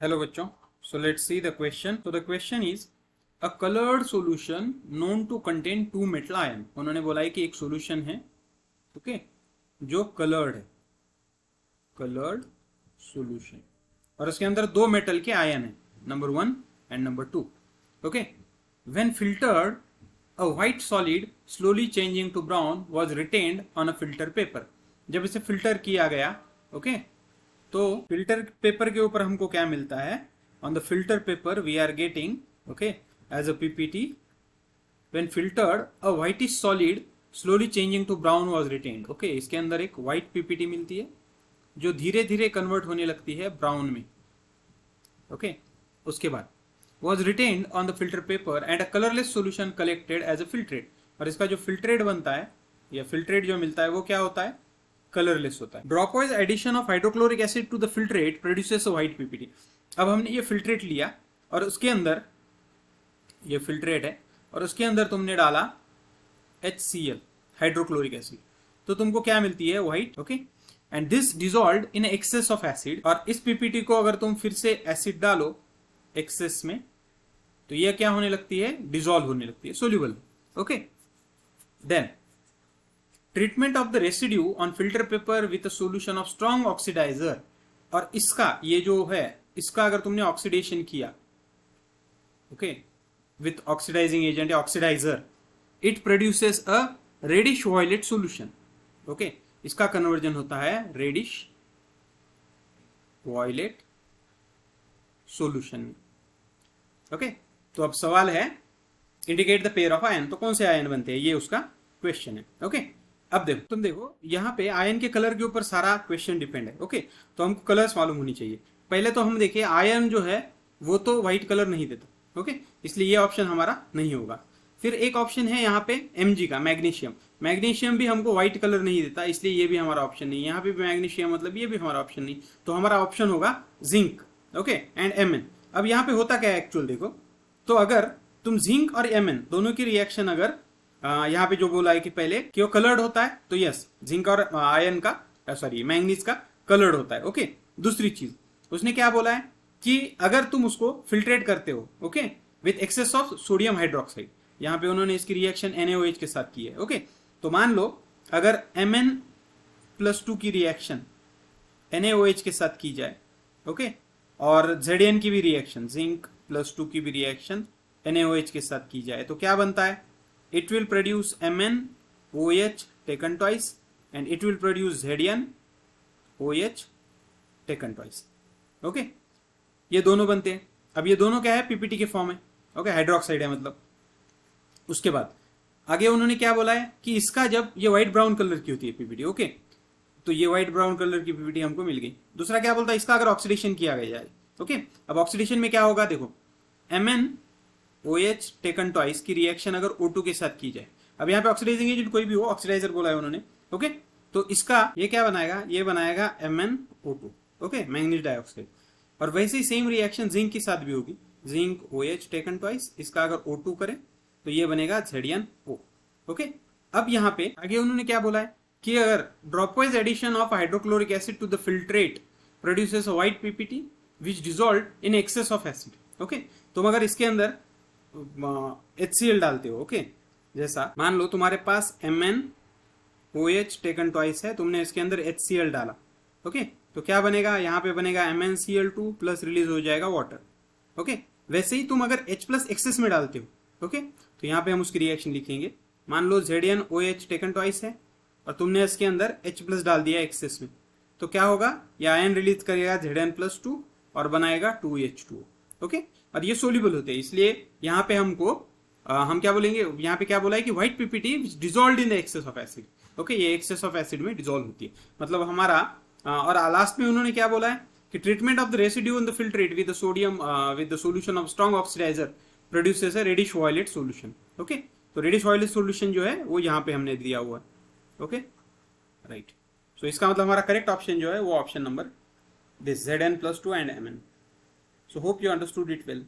Hello बच्चों. So let's see the question. So the question is a colored solution known to contain two metal ion. उन्होंने बोला है कि एक solution है, ओके, जो colored है, colored solution, और उसके अंदर दो metal के ion है, number 1 and number 2. Okay. When filtered, a white solid slowly changing to brown was retained on a filter paper. जब इसे filter किया गया, ओके, तो फिल्टर पेपर के ऊपर हमको क्या मिलता है? On the filter paper we are getting, okay, as a PPT, when filtered a whitish solid slowly changing to brown was retained. Okay, इसके अंदर एक व्हाइट पीपीटी मिलती है जो धीरे धीरे कन्वर्ट होने लगती है ब्राउन में. ओके, उसके बाद was retained on the filter paper and a colorless solution collected as a filtrate. और इसका जो फिल्ट्रेट बनता है या फिल्ट्रेट जो मिलता है वो क्या होता है? कलरलेस होता है. Dropwise addition of hydrochloric acid to the filtrate produces a white PPT. अब हमने ये फिल्ट्रेट लिया और उसके अंदर ये फिल्ट्रेट है और उसके अंदर तुमने डाला HCl, हाइड्रोक्लोरिक एसिड, तो तुमको क्या मिलती है? White. Okay, and this dissolved in excess of acid. और इस पीपीटी को अगर तुम फिर से एसिड डालो एक्सेस में तो ये क्या होने लगती है? डिसॉल्व होने लगती है, soluble. Okay, then treatment of the residue on filter paper with a solution of strong oxidizer. और इसका ये जो है, इसका अगर तुमने ऑक्सीडेशन किया, ओके, विथ ऑक्सीडाइजिंग एजेंट या oxidizer, it produces a reddish violet solution. Okay, इसका कन्वर्जन होता है रेडिश वायलेट सोल्यूशन. ओके, तो अब सवाल है indicate the pair of ion. तो कौन से आयन बनते हैं, ये उसका क्वेश्चन है. ओके, अब देखो, तुम देखो यहाँ पे आयन के कलर के ऊपर सारा क्वेश्चन डिपेंड है. ओके, तो हमको कलर्स मालूम होनी चाहिए. पहले तो हम देखें आयन जो है वो तो व्हाइट कलर नहीं देता. ओके, इसलिए ये ऑप्शन हमारा नहीं होगा. फिर एक ऑप्शन है यहाँ पे Mg का, मैग्नीशियम. मैग्नीशियम भी हमको व्हाइट कलर नहीं देता, इसलिए ये भी हमारा ऑप्शन नहीं. यहाँ पे भी मैग्नीशियम, मतलब ये भी हमारा ऑप्शन नहीं. तो हमारा ऑप्शन होगा जिंक. Okay, and Mn. अब यहाँ पे होता क्या है एक्चुअल देखो, तो अगर तुम जिंक और Mn दोनों की रिएक्शन अगर यहाँ पे जो बोला है कि पहले कि वो कलर्ड होता है, तो यस, जिंक और आयन का, सॉरी, मैंगनीज का कलर्ड होता है. ओके, दूसरी चीज उसने क्या बोला है कि अगर तुम उसको फिल्ट्रेट करते हो, okay, with access of sodium hydroxide, यहाँ पे उन्होंने इसकी रिएक्शन NaOH के साथ की है. ओके, तो मान लो अगर Mn+2 की रिएक्शन NaOH के साथ की जाए, ओके, और Zn की भी रिएक्शन, जिंक+2 की भी रिएक्शन NaOH के साथ की जाए, तो क्या बनता है? It will produce MnOH taken twice and it will produce ZnOH taken twice. Okay, ये दोनों बनते हैं. अब ये दोनों क्या है? पीपीटी के फॉर्म है. ओके, हाइड्रोक्साइड है मतलब. उसके बाद आगे उन्होंने क्या बोला है कि इसका जब ये व्हाइट ब्राउन कलर की होती है पीपीटी, ओके, तो ये व्हाइट ब्राउन कलर की पीपीटी हमको मिल गई. दूसरा क्या बोलता है? इसका अगर ऑक्सीडेशन किया गया जाए, ओके, अब ऑक्सीडेशन में क्या होगा देखो, MnOH टेकन ट्वाइस की रिएक्शन अगर O2 के साथ की जाए, अब यहाँ पे ऑक्सीडाइजिंग एजेंट कोई भी हो, ऑक्सीडाइजर बोला है उन्होंने, ओके, तो इसका ये क्या बनाएगा? ये बनाएगा MnO2, ओके, मैंगनीज डाइऑक्साइड. और वैसे ही सेम रिएक्शन जिंक के साथ भी होगी, जिंक OH टेकन ट्वाइस, इसका अगर O2 करें तो ये बनेगा ZnO. ओके, अब यहाँ पे आगे उन्होंने क्या बोला है कि अगर dropwise addition of hydrochloric acid to the filtrate produces a white PPT which dissolved in excess of acid. Okay, तुम अगर इसके अंदर HCl डालते हो, ओके, जैसा मान लो तुम्हारे पास MnOH टेकन ट्वाइस है, तुमने इसके अंदर HCl डाला, ओके, तो क्या बनेगा? यहाँ पे बनेगा MnCl2 प्लस रिलीज हो जाएगा वाटर. ओके, वैसे ही तुम अगर H+ एक्सेस में डालते हो, ओके, तो यहाँ पे हम उसकी रिएक्शन लिखेंगे. मान लो ZnOH टेकन ट्वाइस है और तुमने इसके अंदर H+ डाल दिया एक्सेस में, तो क्या होगा? ये आयन रिलीज करेगा Zn+2 और बनाएगा 2H2O. ओके, और ये सोल्यूबल होते हैं, इसलिए यहाँ पे हमको हम क्या बोलेंगे? यहाँ पे क्या बोला है कि white PPT dissolved in the excess of acid. Okay, ये एक्सेस ऑफ एसिड में डिसॉल्व होती है, मतलब हमारा. और लास्ट में उन्होंने क्या बोला है कि treatment of the residue in the filtrate with the sodium with the solution of strong oxidizer produces a reddish violet solution. Okay, तो रेडिश वायलेट सॉल्यूशन जो है वो यहाँ पे हमने दिया हुआ है. Okay, right. सो इसका मतलब हमारा करेक्ट ऑप्शन जो है वो option number this, Zn+2 and Mn. So hope you understood it well.